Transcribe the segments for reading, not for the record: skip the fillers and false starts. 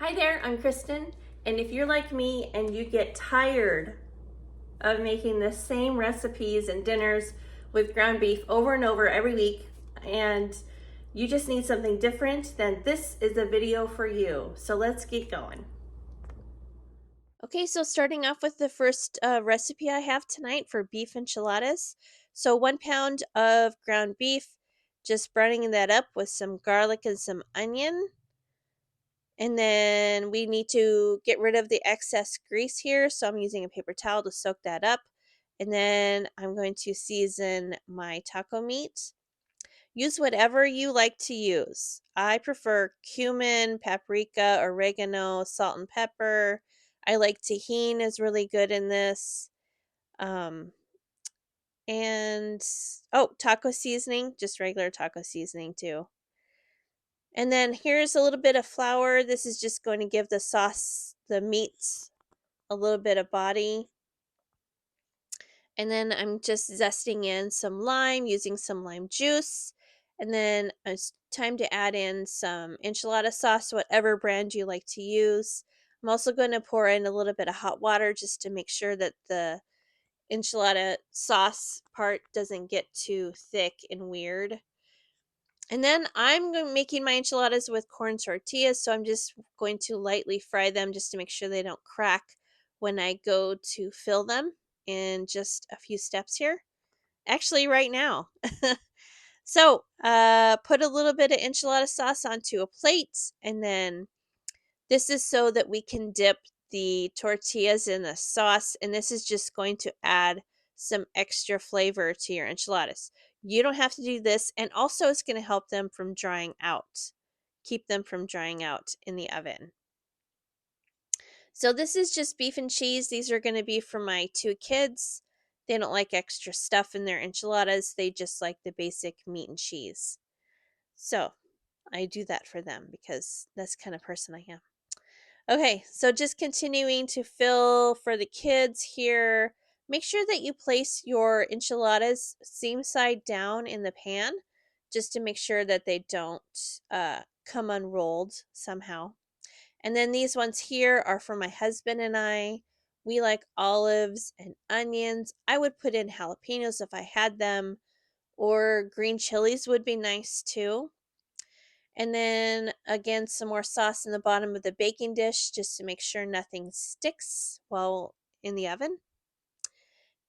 Hi there, I'm Kristen, and if you're like me and you get tired of making the same recipes and dinners with ground beef over and over every week, and you just need something different, then this is a video for you. So let's get going. Okay, so starting off with the first recipe I have tonight for beef enchiladas. So 1 pound of ground beef, just browning that up with some garlic and some onion. And then we need to get rid of the excess grease here. So I'm using a paper towel to soak that up. And then I'm going to season my taco meat. Use whatever you like to use. I prefer cumin, paprika, oregano, salt and pepper. I like tahini is really good in this. Um, and taco seasoning, just regular taco seasoning too. And then here's a little bit of flour. This is just going to give the sauce, the meats, a little bit of body. And then I'm just zesting in some lime, using some lime juice. And then it's time to add in some enchilada sauce, whatever brand you like to use. I'm also going to pour in a little bit of hot water just to make sure that the enchilada sauce part doesn't get too thick and weird. And then I'm making my enchiladas with corn tortillas, so I'm just going to lightly fry them just to make sure they don't crack when I go to fill them in just a few steps here. Actually, right now. So, put a little bit of enchilada sauce onto a plate, and then this is so that we can dip the tortillas in the sauce, and this is just going to add some extra flavor to your enchiladas. You don't have to do this, and also it's going to help them from drying out. Keep them from drying out in the oven. So this is just beef and cheese. These are going to be for my 2 kids. They don't like extra stuff in their enchiladas. They just like the basic meat and cheese. So I do that for them because that's the kind of person I am. Okay, so just continuing to fill for the kids here. Make sure that you place your enchiladas seam side down in the pan just to make sure that they don't come unrolled somehow. And then these ones here are for my husband and I. We like olives and onions. I would put in jalapenos if I had them, or green chilies would be nice too. And then again, some more sauce in the bottom of the baking dish just to make sure nothing sticks while in the oven.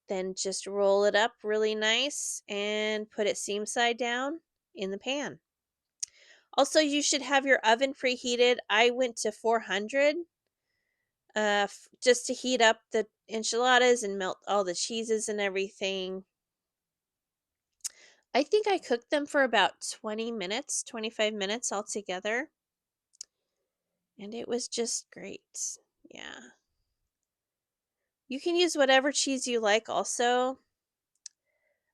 Then just roll it up really nice and put it seam side down in the pan. Also, you should have your oven preheated. I went to 400 just to heat up the enchiladas and melt all the cheeses and everything. I think I cooked them for about 20 minutes, 25 minutes altogether. And it was just great. Yeah. You can use whatever cheese you like also.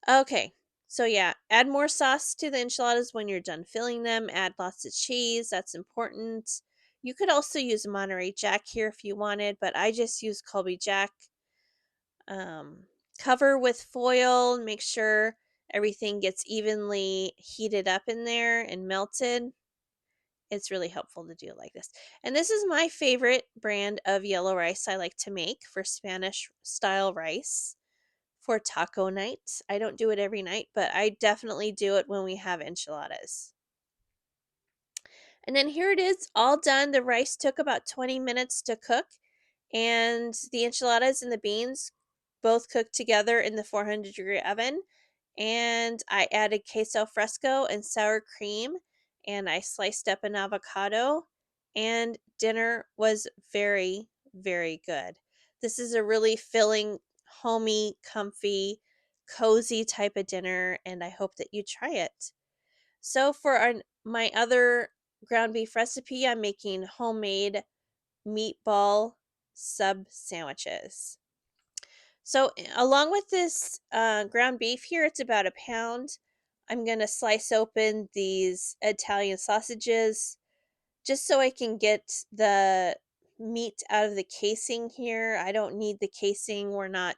Okay. So yeah, add more sauce to the enchiladas when you're done filling them. Add lots of cheese. That's important. You could also use Monterey Jack here if you wanted, but I just use Colby Jack. Um, Cover with foil. Make sure everything gets evenly heated up in there and melted. It's really helpful to do it like this. And this is my favorite brand of yellow rice I like to make for Spanish style rice for taco night. I don't do it every night, but I definitely do it when we have enchiladas. And then here it is, all done. The rice took about 20 minutes to cook, and the enchiladas and the beans both cooked together in the 400-degree oven. And I added queso fresco and sour cream, and I sliced up an avocado, and dinner was very, very good. This is a really filling, homey, comfy, cozy type of dinner, and I hope that you try it. So for my other ground beef recipe, I'm making homemade meatball sub sandwiches. So, along with this ground beef here, it's about a pound. I'm going to slice open these Italian sausages just so I can get the meat out of the casing here. I don't need the casing. We're not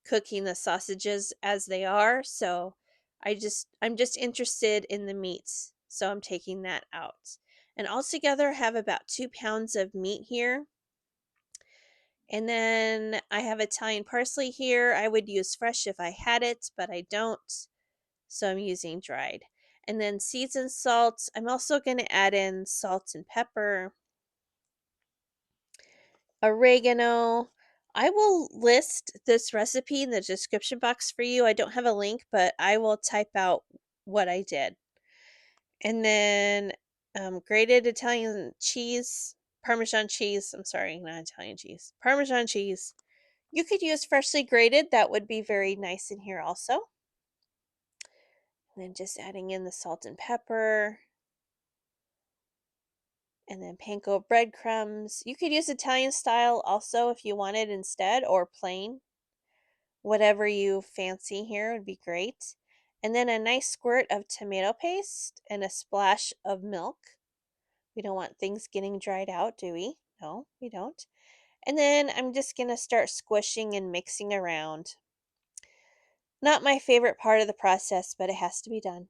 cooking the sausages as they are, so I'm just interested in the meats. So I'm taking that out. And altogether I have about 2 pounds of meat here. And then I have Italian parsley here. I would use fresh if I had it, but I don't. So I'm using dried. And then seasoned salt. I'm also going to add in salt and pepper, oregano. I will list this recipe in the description box for you. I don't have a link, but I will type out what I did. And then grated Italian cheese, Parmesan cheese. I'm sorry, not Italian cheese. Parmesan cheese. You could use freshly grated. That would be very nice in here also. And then just adding in the salt and pepper. And then panko breadcrumbs. You could use Italian style also if you wanted instead, or plain. Whatever you fancy here would be great. And then a nice squirt of tomato paste and a splash of milk. We don't want things getting dried out, do we? No, we don't. And then I'm just going to start squishing and mixing around. Not my favorite part of the process, but it has to be done.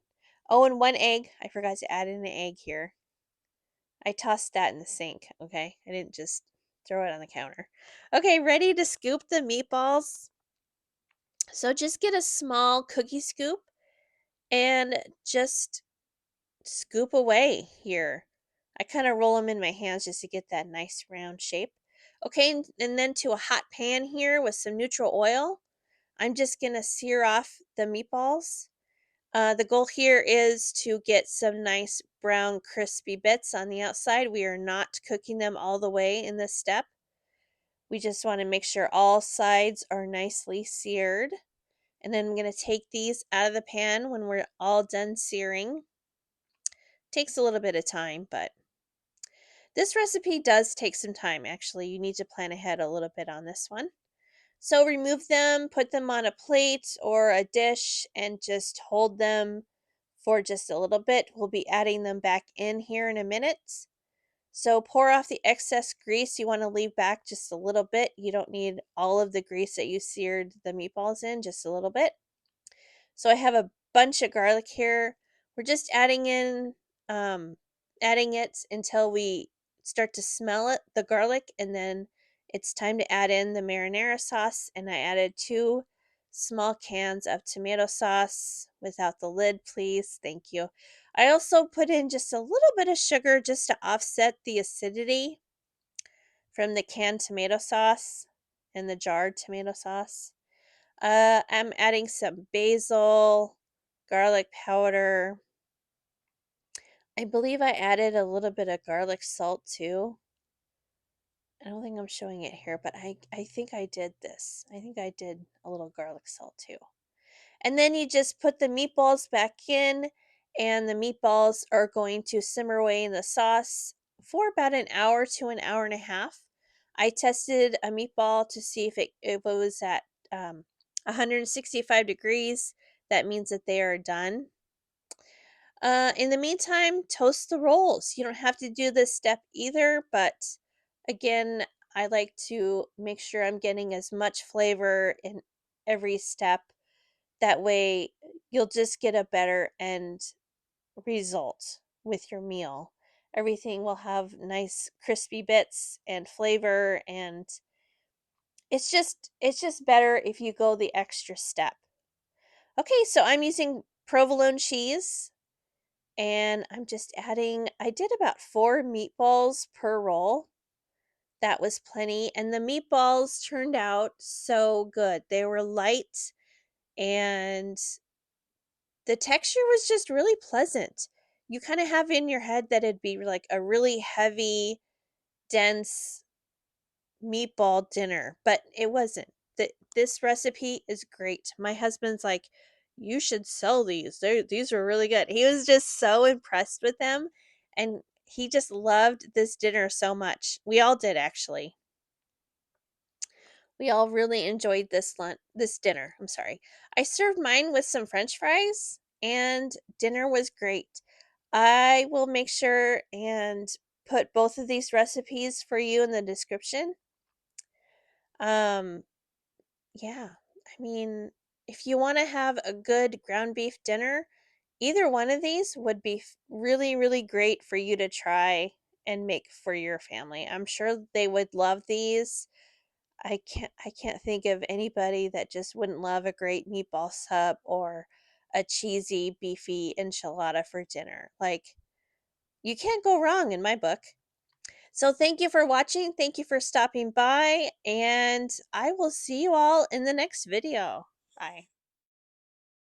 Oh, and 1 egg. I forgot to add in an egg here. I tossed that in the sink, okay? I didn't just throw it on the counter. Okay, ready to scoop the meatballs? So just get a small cookie scoop and just scoop away here. I kind of roll them in my hands just to get that nice round shape. Okay, and then to a hot pan here with some neutral oil, I'm just going to sear off the meatballs. The goal here is to get some nice brown crispy bits on the outside. We are not cooking them all the way in this step. We just want to make sure all sides are nicely seared. And then I'm going to take these out of the pan when we're all done searing. Takes a little bit of time, but this recipe does take some time. Actually, you need to plan ahead a little bit on this one. So remove them, put them on a plate or a dish, and just hold them for just a little bit. We'll be adding them back in here in a minute. So pour off the excess grease. You want to leave back just a little bit. You don't need all of the grease that you seared the meatballs in, just a little bit. So I have a bunch of garlic here. We're just adding it until we start to smell it, the garlic, and then it's time to add in the marinara sauce. And I added 2 small cans of tomato sauce without the lid, please. Thank you. I also put in just a little bit of sugar just to offset the acidity from the canned tomato sauce and the jarred tomato sauce. I'm adding some basil, garlic powder. I believe I added a little bit of garlic salt too. I don't think I'm showing it here, but I think I did this. I think I did a little garlic salt too. And then you just put the meatballs back in, and the meatballs are going to simmer away in the sauce for about an hour to an hour and a half. I tested a meatball to see if it was at 165 degrees. That means that they are done. In the meantime, toast the rolls. You don't have to do this step either, but again, I like to make sure I'm getting as much flavor in every step. That way, you'll just get a better end result with your meal. Everything will have nice crispy bits and flavor, and it's just better if you go the extra step. Okay, so I'm using provolone cheese, and I'm just adding, I did about 4 meatballs per roll. That was plenty, and the meatballs turned out so good. They were light, and the texture was just really pleasant. You kind of have in your head that it'd be like a really heavy, dense meatball dinner, but it wasn't. This recipe is great. My husband's like, "You should sell these. These are really good." He was just so impressed with them, and he just loved this dinner so much. We all did actually. We all really enjoyed this dinner. I'm sorry. I served mine with some french fries, and dinner was great. I will make sure and put both of these recipes for you in the description. Um yeah. I mean, if you want to have a good ground beef dinner, Either one of these would be really, really great for you to try and make for your family. I'm sure they would love these. I can't think of anybody that just wouldn't love a great meatball sub or a cheesy beefy enchilada for dinner. Like, you can't go wrong in my book. So thank you for watching. Thank you for stopping by, and I will see you all in the next video. Bye.